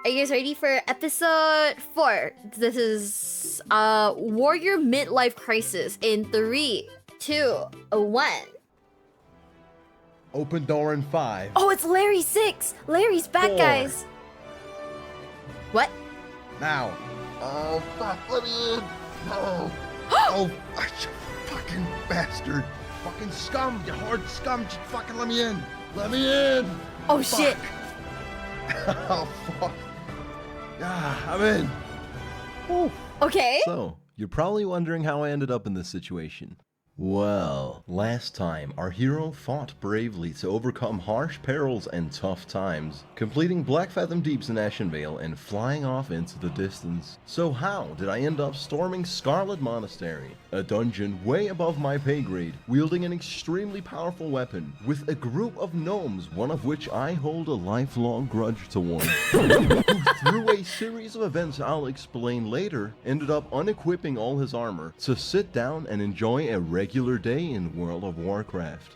Are you guys ready for episode 4? This is Warrior Midlife Crisis in 3, 2, 1. Open door in 5. Oh, it's Larry 6. Larry's back, 4. guys. What? Now. Oh, fuck, let me in. No. Oh, you fucking bastard. Fucking scum, you horde scum. Just fucking let me in. Let me in. Oh, Fuck. shit. Oh, fuck. Ah, I'm in. Whew. Okay. So, you're probably wondering how I ended up in this situation. Well, last time, our hero fought bravely to overcome harsh perils and tough times, completing Black Fathom Deeps in Ashen Vale and flying off into the distance. So how did I end up storming Scarlet Monastery, a dungeon way above my pay grade, wielding an extremely powerful weapon, with a group of gnomes, one of which I hold a lifelong grudge towards, who through a series of events I'll explain later, ended up unequipping all his armor to sit down and enjoy a regular day in World of Warcraft.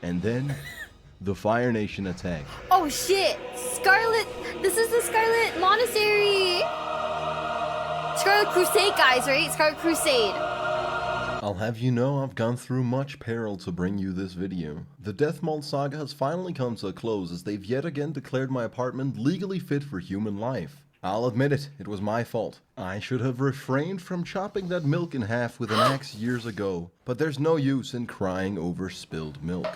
And then, the Fire Nation attacked. Oh, shit. Scarlet. This is the Scarlet Monastery. Scarlet Crusade, guys, right? Scarlet Crusade. I'll have you know I've gone through much peril to bring you this video. The Deathmold saga has finally come to a close as they've yet again declared my apartment legally fit for human life. I'll admit it was my fault. I should have refrained from chopping that milk in half with an axe years ago, but there's no use in crying over spilled milk.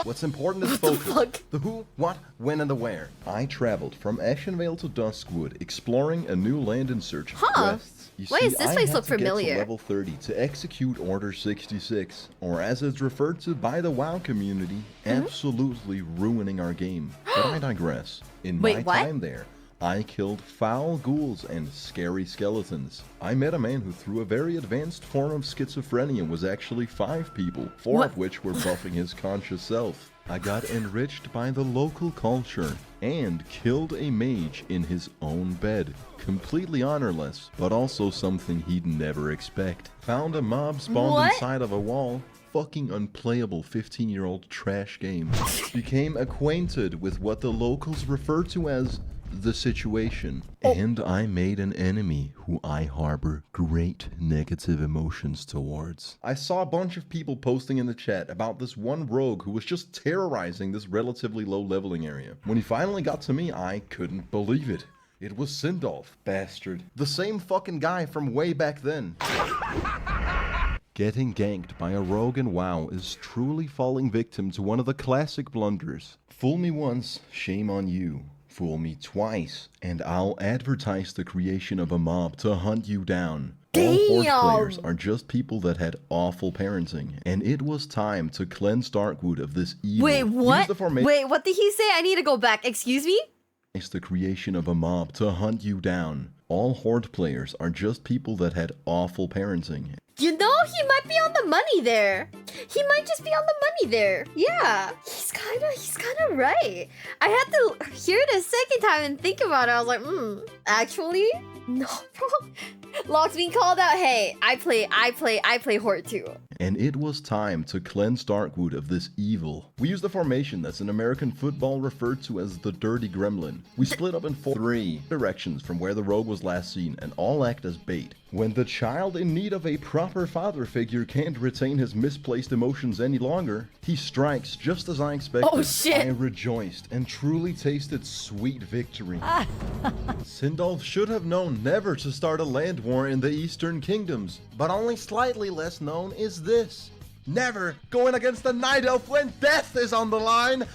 What's important is focus. The who, what, when, and the where. I traveled from Ashen Vale to Duskwood, exploring a new land in search of quests. You Why see, does this I place had look to get familiar? to level 30 to execute Order 66, or as it's referred to by the WoW community, absolutely ruining our game. But I digress. In Wait, my what? time there, I killed foul ghouls and scary skeletons. I met a man who through a very advanced form of schizophrenia was actually 5 people, 4 What? of which were buffing his conscious self. I got enriched by the local culture and killed a mage in his own bed. Completely honorless, but also something he'd never expect. Found a mob spawned What? inside of a wall. Fucking unplayable 15-year-old trash game. Became acquainted with what the locals refer to as the situation, and I made an enemy who I harbor great negative emotions towards. I saw a bunch of people posting in the chat about this one rogue who was just terrorizing this relatively low leveling area. When he finally got to me, I couldn't believe it. It was Sindolf, bastard. The same fucking guy from way back then. Getting ganked by a rogue in WoW is truly falling victim to one of the classic blunders. Fool me once, shame on you. Fool me twice, and I'll advertise the creation of a mob to hunt you down. All Horde players are just people that had awful parenting, and it was time to cleanse Darkwood of this evil. Wait, what? Use the formation Wait, what did he say? I need to go back. Excuse me? is the creation of a mob to hunt you down. All Horde players are just people that had awful parenting. You know, he might be on the money there. He might just be on the money there. Yeah, he's kind of right. I had to hear it a second time and think about it. I was like, actually, no, bro. Locke's being called out. Hey, I play Horde too. And it was time to cleanse Darkwood of this evil. We used a formation that's in American football referred to as the Dirty Gremlin. We split up in 3 directions from where the rogue was last seen and all act as bait. When the child in need of a proper father figure can't retain his misplaced emotions any longer, he strikes just as I expected. Oh, shit. I rejoiced and truly tasted sweet victory. Sindolf should have known never to start a land war in the Eastern Kingdoms, but only slightly less known is this. Never going against a night elf when death is on the line.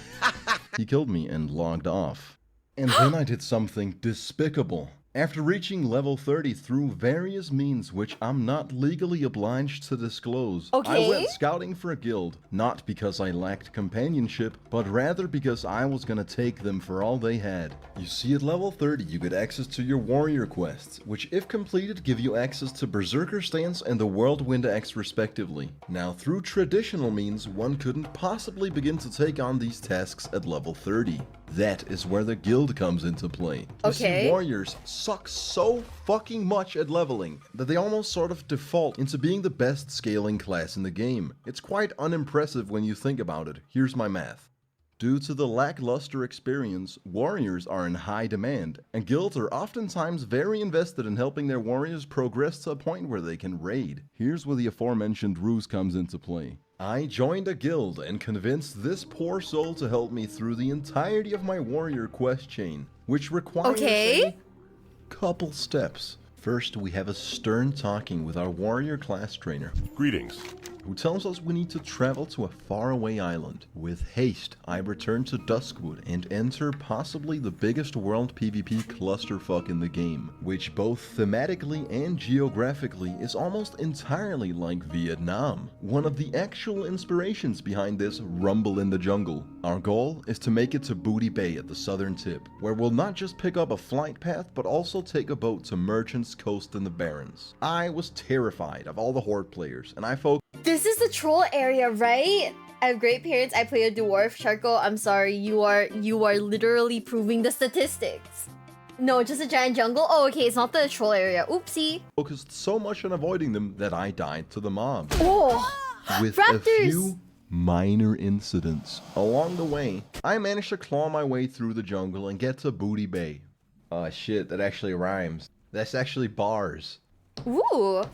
He killed me and logged off. And then I did something despicable. After reaching level 30 through various means which I'm not legally obliged to disclose, I went scouting for a guild, not because I lacked companionship, but rather because I was gonna take them for all they had. You see, at level 30 you get access to your warrior quests, which if completed give you access to Berserker Stance and the Whirlwind Axe respectively. Now through traditional means, one couldn't possibly begin to take on these tasks at level 30. That is where the guild comes into play. You see, warriors suck so fucking much at leveling that they almost sort of default into being the best scaling class in the game. It's quite unimpressive when you think about it. Here's my math. Due to the lackluster experience, warriors are in high demand, and guilds are oftentimes very invested in helping their warriors progress to a point where they can raid. Here's where the aforementioned ruse comes into play. I joined a guild and convinced this poor soul to help me through the entirety of my warrior quest chain, which requires a couple steps. First, we have a stern talking with our warrior class trainer. Greetings. Who tells us we need to travel to a faraway island. With haste, I return to Duskwood and enter possibly the biggest world PvP clusterfuck in the game, which both thematically and geographically is almost entirely like Vietnam. One of the actual inspirations behind this rumble in the jungle. Our goal is to make it to Booty Bay at the southern tip, where we'll not just pick up a flight path, but also take a boat to Merchant's Coast in the Barrens. I was terrified of all the Horde players, and I focused. This is the troll area, right? I have great parents. I play a dwarf. Charco, I'm sorry. You are literally proving the statistics. No, just a giant jungle? Oh, okay. It's not the troll area. Oopsie. Focused so much on avoiding them that I died to the mob. Oh, with raptors. A few minor incidents. Along the way, I managed to claw my way through the jungle and get to Booty Bay. Oh shit, that actually rhymes. That's actually bars. Ooh.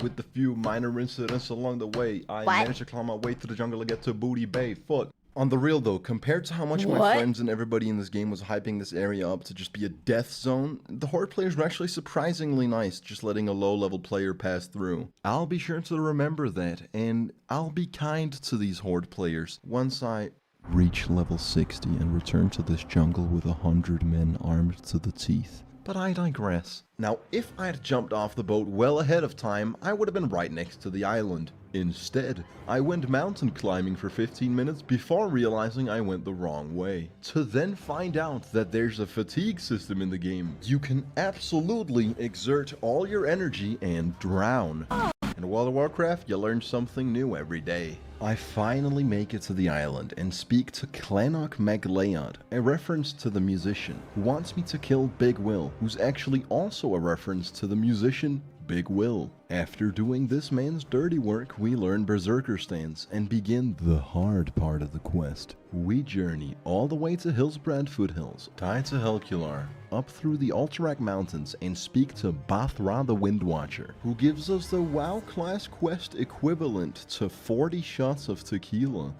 With the few minor incidents along the way, I managed to climb my way through the jungle and get to Booty Bay. Fuck. On the real though, compared to how much my friends and everybody in this game was hyping this area up to just be a death zone, the Horde players were actually surprisingly nice, just letting a low-level player pass through. I'll be sure to remember that, and I'll be kind to these Horde players once I reach level 60 and return to this jungle with 100 men armed to the teeth. But I digress. Now, if I had jumped off the boat well ahead of time, I would have been right next to the island. Instead, I went mountain climbing for 15 minutes before realizing I went the wrong way. To then find out that there's a fatigue system in the game. You can absolutely exert all your energy and drown. In World of Warcraft, you learn something new every day. I finally make it to the island and speak to Clannoch MacLeod, a reference to the musician, who wants me to kill Big Will, who's actually also a reference to the musician Big Will. After doing this man's dirty work, we learn Berserker stance and begin the hard part of the quest. We journey all the way to Hillsbrad foothills, tied to Helcular, up through the Alterac Mountains and speak to Bathra the Windwatcher, who gives us the WoW class quest equivalent to 40 shots of tequila.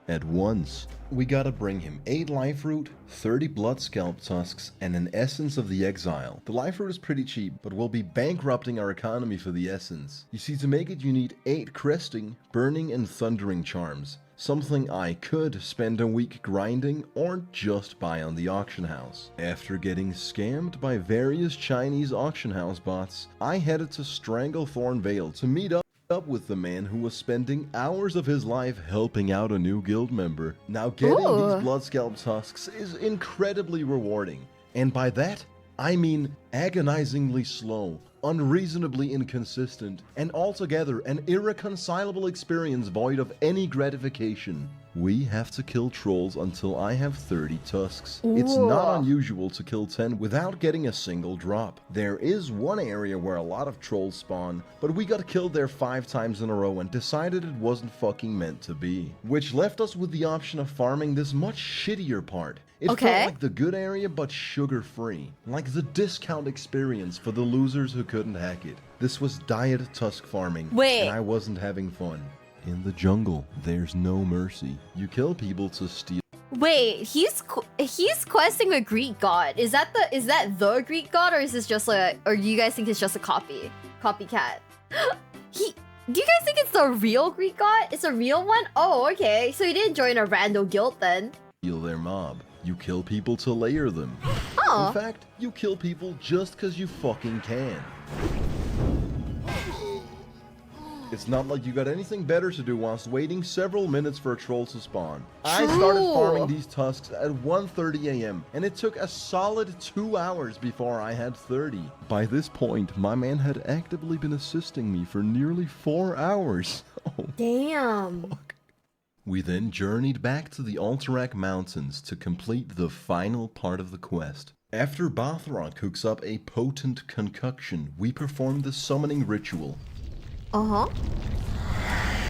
At once, we gotta bring him 8 life root, 30 blood scalp tusks, and an essence of the exile. The life root is pretty cheap, but we'll be bankrupting our economy for the essence. You see, to make it you need 8 cresting, burning, and thundering charms. Something I could spend a week grinding or just buy on the auction house. After getting scammed by various Chinese auction house bots, I headed to Stranglethorn Vale to meet up with the man who was spending hours of his life helping out a new guild member. Now getting these blood scalp tusks is incredibly rewarding, and by that I mean agonizingly slow, unreasonably inconsistent, and altogether an irreconcilable experience void of any gratification. We have to kill trolls until I have 30 tusks. It's not unusual to kill 10 without getting a single drop. There is one area where a lot of trolls spawn, but we got killed there 5 times in a row and decided it wasn't fucking meant to be. Which left us with the option of farming this much shittier part. It felt like the good area, but sugar-free. Like the discount experience for the losers who couldn't hack it. This was diet tusk farming, and I wasn't having fun. In the jungle, there's no mercy. You kill people to steal. Wait, he's questing a Greek god. Is that the Greek god, or is this just or do you guys think it's just a copycat? Do you guys think it's the real Greek god? It's a real one? Oh, okay. So he didn't join a rando guild then. Steal their mob. You kill people to layer them. In fact, you kill people just because you fucking can. It's not like you got anything better to do whilst waiting several minutes for a troll to spawn. I started farming these tusks at 1:30 AM, and it took a solid 2 hours before I had 30. By this point, my man had actively been assisting me for nearly 4 hours. Oh, damn. Fuck. We then journeyed back to the Alterac Mountains to complete the final part of the quest. After Bathra cooks up a potent concoction, we perform the summoning ritual.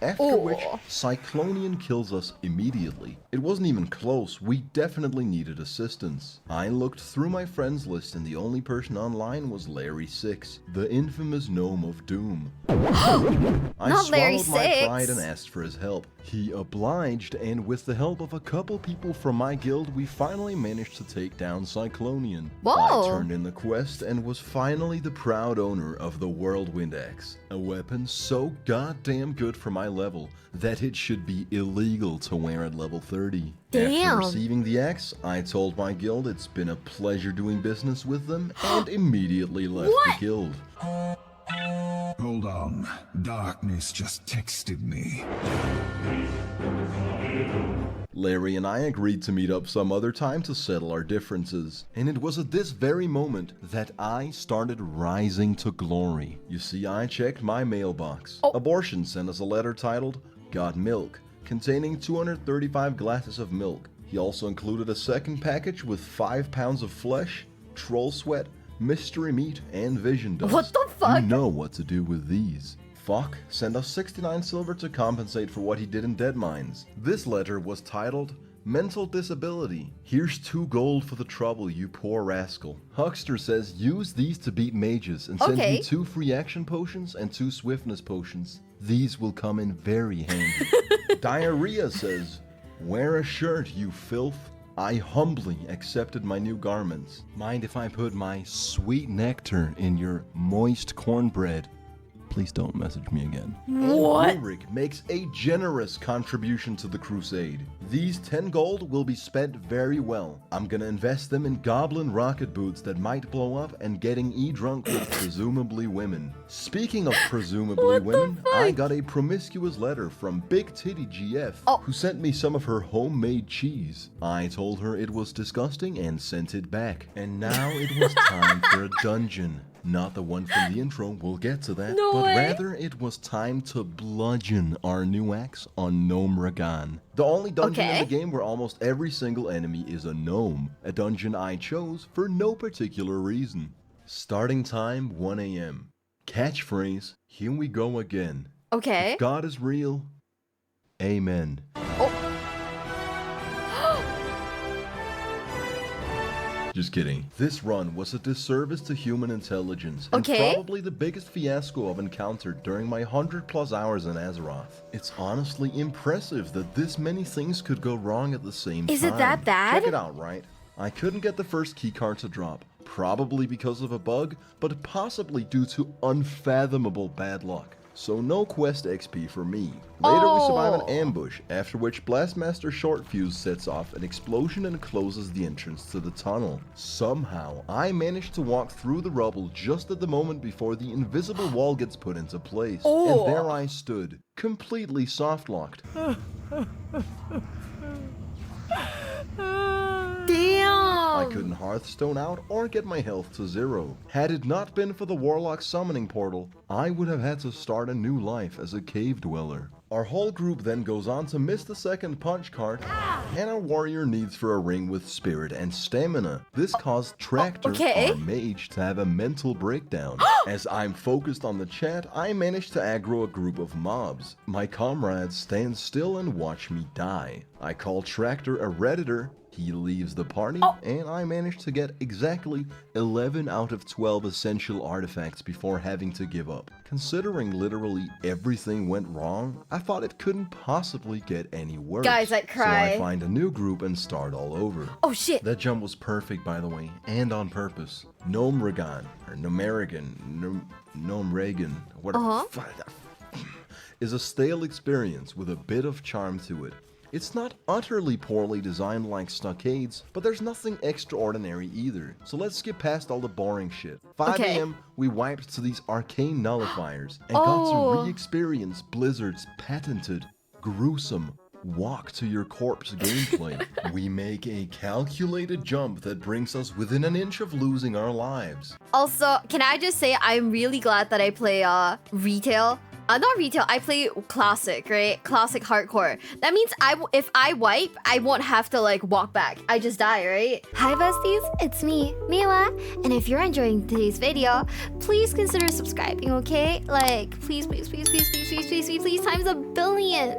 After which, Ooh. Cyclonian kills us immediately. It wasn't even close, we definitely needed assistance. I looked through my friends list and the only person online was Larry 6, the infamous gnome of doom. I Not Larry swallowed my 6. pride and asked for his help. He obliged, and with the help of a couple people from my guild, we finally managed to take down Cyclonian. Whoa. I turned in the quest and was finally the proud owner of the Whirlwind Axe, a weapon so goddamn good for my level that it should be illegal to wear at level 30. Damn. After receiving the axe, I told my guild it's been a pleasure doing business with them and immediately left the guild. Hold on. Darkness just texted me. Larry and I agreed to meet up some other time to settle our differences, and it was at this very moment that I started rising to glory. You see, I checked my mailbox. Abortion sent us a letter titled, "Got Milk," containing 235 glasses of milk. He also included a second package with 5 pounds of flesh, troll sweat, mystery meat, and vision dust. What the fuck? You know what to do with these. Fuck sent us 69 silver to compensate for what he did in Dead Mines. This letter was titled, "Mental Disability. Here's 2 gold for the trouble, you poor rascal." Huckster says use these to beat mages and send Okay. you 2 free action potions and 2 swiftness potions. These will come in very handy. Diarrhea says, wear a shirt, you filth. I humbly accepted my new garments. Mind if I put my sweet nectar in your moist cornbread? Please don't message me again. What? Ulrich makes a generous contribution to the crusade. These 10 gold will be spent very well. I'm gonna invest them in goblin rocket boots that might blow up and getting e-drunk with presumably women. Speaking of presumably women, I got a promiscuous letter from Big Titty GF, who sent me some of her homemade cheese. I told her it was disgusting and sent it back. And now it was time for a dungeon. Not the one from the intro, we'll get to that. No but way. rather it was time to bludgeon our new axe on Gnomeregan. The only dungeon in Okay. the game where almost every single enemy is a gnome. A dungeon I chose for no particular reason. Starting time 1 AM. Catchphrase, here we go again. Okay. If God is real, amen. Just kidding. This run was a disservice to human intelligence, and Okay. probably the biggest fiasco I've encountered during my 100+ hours in Azeroth. It's honestly impressive that this many things could go wrong at the same time. Is it that bad? Check it out, right? I couldn't get the first keycard to drop, probably because of a bug, but possibly due to unfathomable bad luck. So no quest XP for me. Later we survive an ambush, after which Blastmaster Shortfuse sets off an explosion and closes the entrance to the tunnel. Somehow, I managed to walk through the rubble just at the moment before the invisible wall gets put into place. And there I stood, completely soft-locked. Damn. I couldn't Hearthstone out or get my health to 0. Had it not been for the Warlock summoning portal, I would have had to start a new life as a cave dweller. Our whole group then goes on to miss the second punch card, and our warrior needs for a ring with spirit and stamina. This caused Tractor, okay. our mage, to have a mental breakdown. As I'm focused on the chat, I managed to aggro a group of mobs. My comrades stand still and watch me die. I call Tractor a redditor. He leaves the party, and I managed to get exactly 11 out of 12 essential artifacts before having to give up. Considering literally everything went wrong, I thought it couldn't possibly get any worse. Guys, I'd cry. So I find a new group and start all over. Oh shit. That jump was perfect, by the way, and on purpose. Gnomeregan, or Gnomeregan, whatever, is a stale experience with a bit of charm to it. It's not utterly poorly designed like Stockades, but there's nothing extraordinary either. So let's skip past all the boring shit. 5 AM, we wiped to these arcane nullifiers and got to re-experience Blizzard's patented, gruesome, walk to your corpse gameplay. We make a calculated jump that brings us within an inch of losing our lives. Also, can I just say I'm really glad that I play retail Not retail. I play classic, right? Classic hardcore. That means if I wipe, I won't have to like walk back. I just die, right? Hi besties, it's me, Miwa. And if you're enjoying today's video, please consider subscribing, okay? Like, please, please, please, please, please, please, please, please, please, times 1 billion.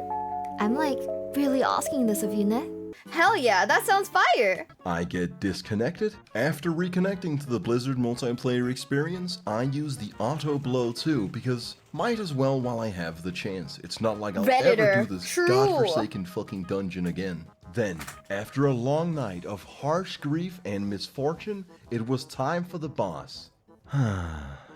I'm like really asking this of you, ne? Hell yeah, that sounds fire! I get disconnected. After reconnecting to the Blizzard multiplayer experience, I use the auto blow too, because might as well while I have the chance. It's not like I'll ever do this True. godforsaken fucking dungeon again. Then, after a long night of harsh grief and misfortune, it was time for the boss.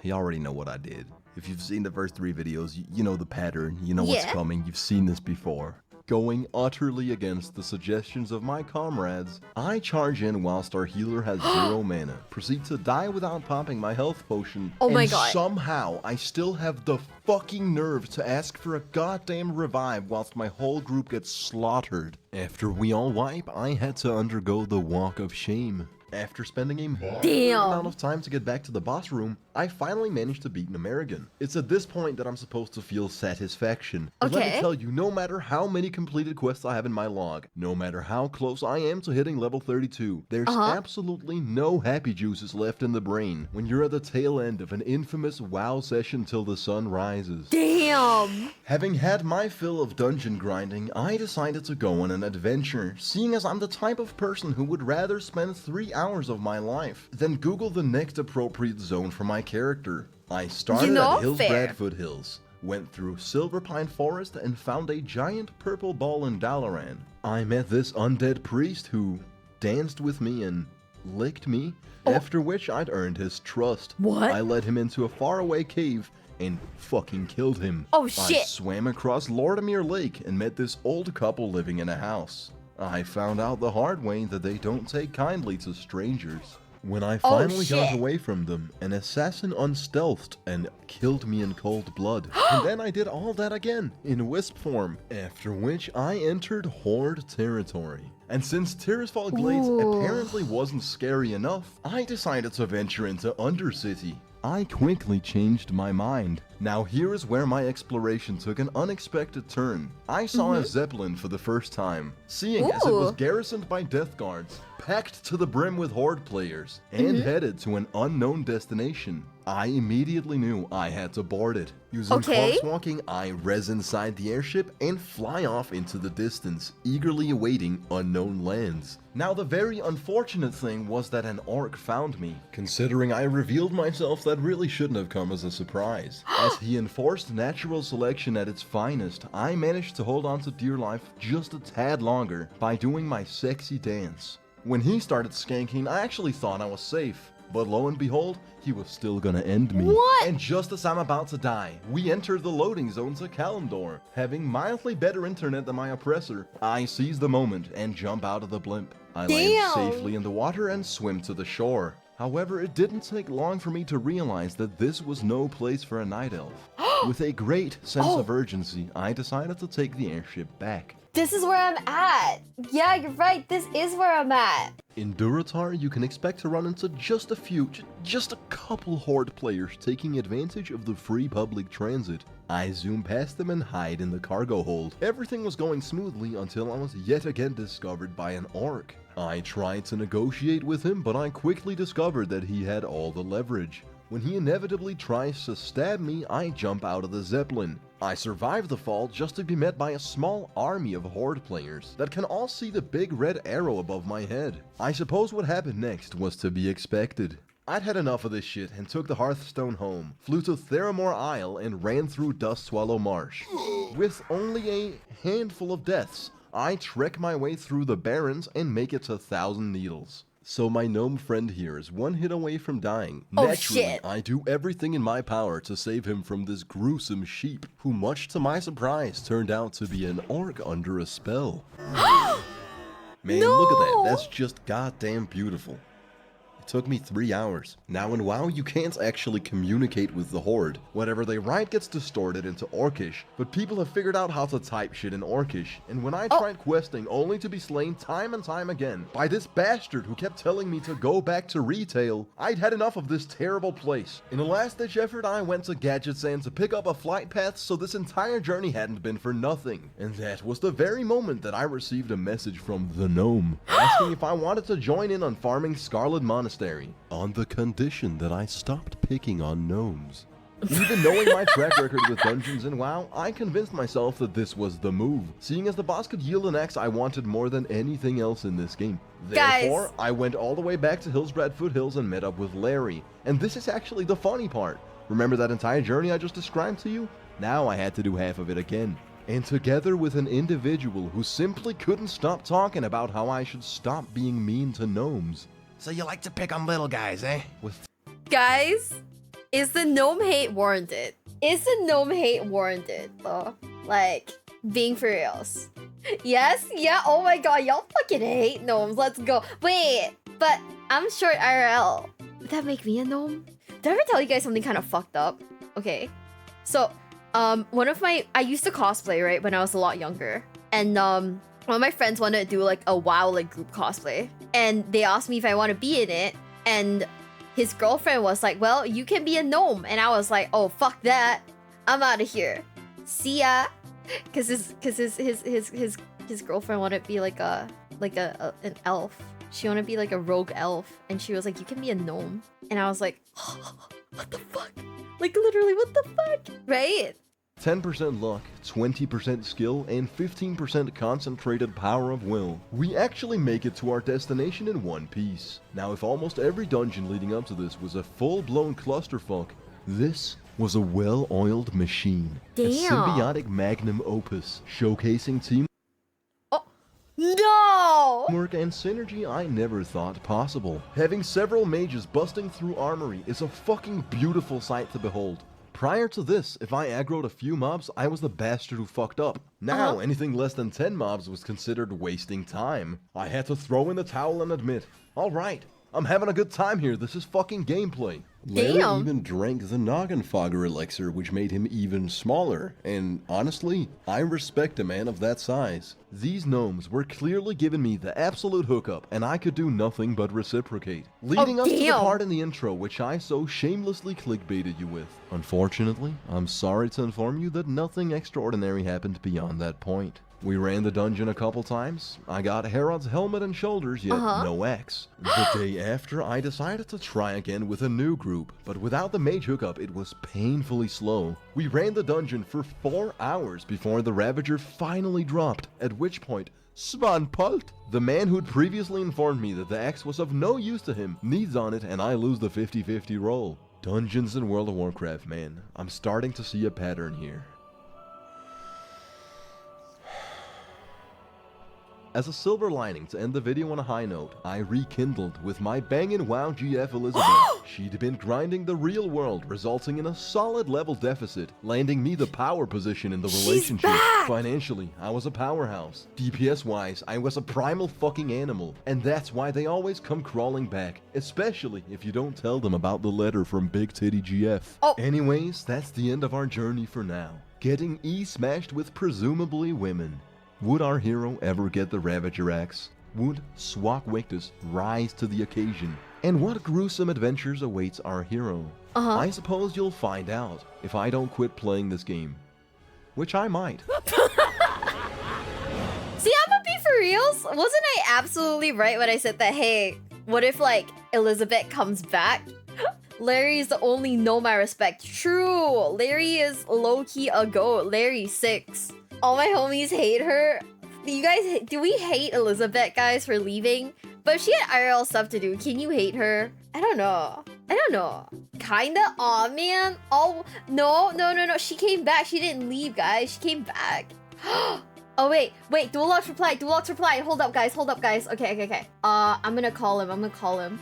You already know what I did. If you've seen the first 3 videos, you know the pattern, you know what's coming, you've seen this before. Going utterly against the suggestions of my comrades, I charge in whilst our healer has 0 mana, proceed to die without popping my health potion, Oh my and god. somehow I still have the fucking nerve to ask for a goddamn revive whilst my whole group gets slaughtered. After we all wipe, I had to undergo the walk of shame. After spending a Damn. amount of time to get back to the boss room, I finally managed to beat Gnomeregan. It's at this point that I'm supposed to feel satisfaction. But let me Okay. tell you, no matter how many completed quests I have in my log, no matter how close I am to hitting level 32, there's absolutely no happy juices left in the brain when you're at the tail end of an infamous WoW session till the sun rises. Damn! Having had my fill of dungeon grinding, I decided to go on an adventure, seeing as I'm the type of person who would rather spend 3 hours of my life than Google the next appropriate zone for my character. I started at Hillsbrad Foothills, went through Silverpine Forest, and found a giant purple ball in Dalaran. I met this undead priest who danced with me and licked me, after which I'd earned his trust. What? I led him into a faraway cave and fucking killed him. Oh I shit! swam across Lordamere Lake and met this old couple living in a house. I found out the hard way that they don't take kindly to strangers. When I finally got away from them, an assassin unstealthed and killed me in cold blood. And then I did all that again, in wisp form, after which I entered Horde territory. And since Tirisfal Glades apparently wasn't scary enough, I decided to venture into Undercity. I quickly changed my mind. Now here is where my exploration took an unexpected turn. I saw a Zeppelin for the first time, seeing as it was garrisoned by death guards, packed to the brim with Horde players, and headed to an unknown destination. I immediately knew I had to board it. Using corpse walking, I res inside the airship and fly off into the distance, eagerly awaiting unknown lands. Now the very unfortunate thing was that an orc found me. Considering I revealed myself, that really shouldn't have come as a surprise. As he enforced natural selection at its finest, I managed to hold on to dear life just a tad longer by doing my sexy dance. When he started skanking, I actually thought I was safe. But lo and behold, he was still gonna end me. What? And just as I'm about to die, we enter the loading zone to Kalimdor. Having mildly better internet than my oppressor, I seize the moment and jump out of the blimp. I land safely in the water and swim to the shore. However, it didn't take long for me to realize that this was no place for a night elf. With a great sense of urgency, I decided to take the airship back. This is where I'm at! Yeah, you're right, this is where I'm at! In Durotar, you can expect to run into just a couple Horde players taking advantage of the free public transit. I zoom past them and hide in the cargo hold. Everything was going smoothly until I was yet again discovered by an orc. I tried to negotiate with him, but I quickly discovered that he had all the leverage. When he inevitably tries to stab me, I jump out of the Zeppelin. I survive the fall just to be met by a small army of Horde players that can all see the big red arrow above my head. I suppose what happened next was to be expected. I'd had enough of this shit and took the Hearthstone home, flew to Theramore Isle and ran through Dustswallow Marsh. With only a handful of deaths, I trek my way through the Barrens and make it to Thousand Needles. So my gnome friend here is one hit away from dying. Naturally, I do everything in my power to save him from this gruesome sheep, who much to my surprise turned out to be an orc under a spell. Man, look at that. That's just goddamn beautiful. It took me 3 hours. Now in WoW, you can't actually communicate with the Horde. Whatever they write gets distorted into Orcish, but people have figured out how to type shit in Orcish, and when I tried questing only to be slain time and time again by this bastard who kept telling me to go back to retail, I'd had enough of this terrible place. In a last-ditch effort, I went to Gadget-san to pick up a flight path so this entire journey hadn't been for nothing. And that was the very moment that I received a message from the gnome, asking if I wanted to join in on farming Scarlet Monastery, on the condition that I stopped picking on gnomes. Even knowing my track record with dungeons in WoW, I convinced myself that this was the move, seeing as the boss could yield an axe I wanted more than anything else in this game. Therefore, I went all the way back to Hillsbrad Foothills and met up with Larry. And this is actually the funny part. Remember that entire journey I just described to you? Now I had to do half of it again. And together with an individual who simply couldn't stop talking about how I should stop being mean to gnomes. So you like to pick on little guys, eh? Guys, is the gnome hate warranted? Is the gnome hate warranted, though? Like, being for reals. Yes? Yeah? Oh my god, y'all fucking hate gnomes. Let's go. Wait, but I'm short IRL. Would that make me a gnome? Did I ever tell you guys something kind of fucked up? Okay. So, I used to cosplay, right, when I was a lot younger. And, one of my friends wanted to do like a WoW like group cosplay, and they asked me if I want to be in it, and his girlfriend was like, well, you can be a gnome, and I was like, oh fuck that, I'm out of here, see ya, cause his girlfriend wanted to be like an elf. She wanted to be like a rogue elf, and she was like, you can be a gnome, and I was like, oh, what the fuck, like literally what the fuck, right? 10% luck, 20% skill, and 15% concentrated power of will. We actually make it to our destination in one piece. Now, if almost every dungeon leading up to this was a full-blown clusterfuck, this was a well-oiled machine. Damn. A symbiotic magnum opus, showcasing teamwork and synergy I never thought possible. Having several mages busting through armory is a fucking beautiful sight to behold. Prior to this, if I aggroed a few mobs, I was the bastard who fucked up. Now, anything less than 10 mobs was considered wasting time. I had to throw in the towel and admit, alright, I'm having a good time here, this is fucking gameplay. Larry even drank the Noggenfogger elixir, which made him even smaller, and honestly, I respect a man of that size. These gnomes were clearly giving me the absolute hookup, and I could do nothing but reciprocate. Leading us to the part in the intro which I so shamelessly clickbaited you with. Unfortunately, I'm sorry to inform you that nothing extraordinary happened beyond that point. We ran the dungeon a couple times. I got Herod's helmet and shoulders, yet no axe. The day after, I decided to try again with a new group, but without the mage hookup, it was painfully slow. We ran the dungeon for 4 hours before the Ravager finally dropped, at which point, Svanpult, the man who'd previously informed me that the axe was of no use to him, needs on it and I lose the 50-50 roll. Dungeons in World of Warcraft, man. I'm starting to see a pattern here. As a silver lining to end the video on a high note, I rekindled with my bangin' WoW GF Elizabeth. She'd been grinding the real world, resulting in a solid level deficit, landing me the power position in the relationship. Financially, I was a powerhouse. DPS-wise, I was a primal fucking animal, and that's why they always come crawling back, especially if you don't tell them about the letter from Big Titty GF. Anyways, that's the end of our journey for now. Getting E-smashed with presumably women. Would our hero ever get the Ravager axe? Would Swak Wictus rise to the occasion? And what gruesome adventures awaits our hero? I suppose you'll find out if I don't quit playing this game. Which I might. See, I'm gonna be for reals. Wasn't I absolutely right when I said that, hey, what if, like, Elizabeth comes back? Larry is the only gnome I respect. True. Larry is low-key a goat. Larry's 6. All my homies hate her. Do we hate Elizabeth, guys, for leaving? But if she had IRL stuff to do, can you hate her? I don't know. Kinda? Aw, man. No. She came back. She didn't leave, guys. She came back. Oh, wait. Dualox replied. Hold up, guys. Okay. I'm gonna call him.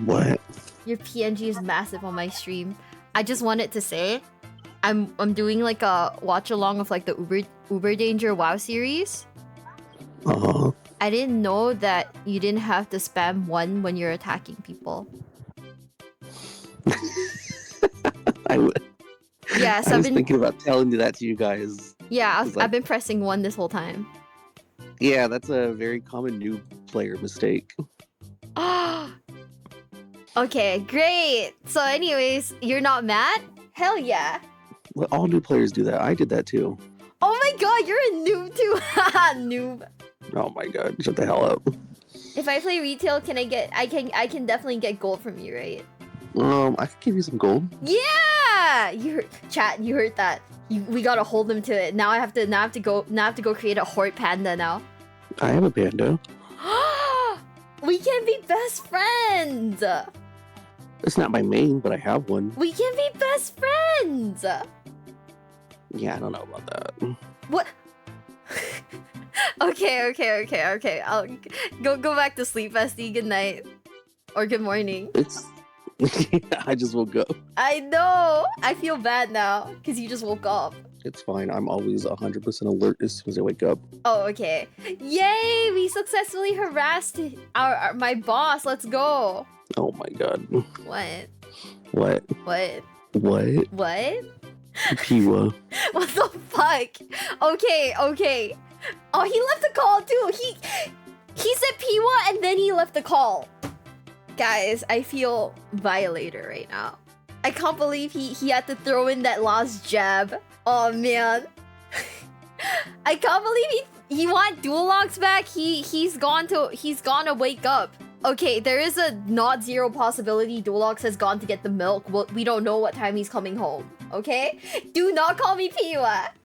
What? Your PNG is massive on my stream. I just wanted to say, I'm doing like a watch along of like the Uber Danger WoW series. I didn't know that you didn't have to spam 1 when you're attacking people. Yeah, so I I've was been thinking about telling you that to you guys. yeah, It's like- I've been pressing 1 this whole time. Yeah, that's a very common new player mistake. Okay, great. So anyways, you're not mad? Hell yeah. Well, all new players do that. I did that too. Oh my god, you're a noob too. Haha, noob. Oh my god, shut the hell up. If I play retail, can I can definitely get gold from you, right? I could give you some gold. Yeah! You heard, chat, you heard that. We gotta hold them to it. Now I have to go create a horde panda now. I have a panda. We can be best friends! It's not my main, but I have one. We can be best friends! Yeah, I don't know about that. What? Okay. I'll go back to sleep, Bestie. Good night. Or good morning. It's... I just woke up. I know! I feel bad now, because you just woke up. It's fine. I'm always 100% alert as soon as I wake up. Oh, okay. Yay! We successfully harassed my boss. Let's go. Oh my god. What? What? What? What? What? Piwa. What the fuck? Okay. Oh, he left the call too. He said Piwa and then he left the call. Guys, I feel violated right now. I can't believe he had to throw in that last jab. Oh man. I can't believe he want dual locks back. He's gone to wake up. Okay, there is a not zero possibility Dulox has gone to get the milk. Well, we don't know what time he's coming home. Okay? Do not call me Piwa.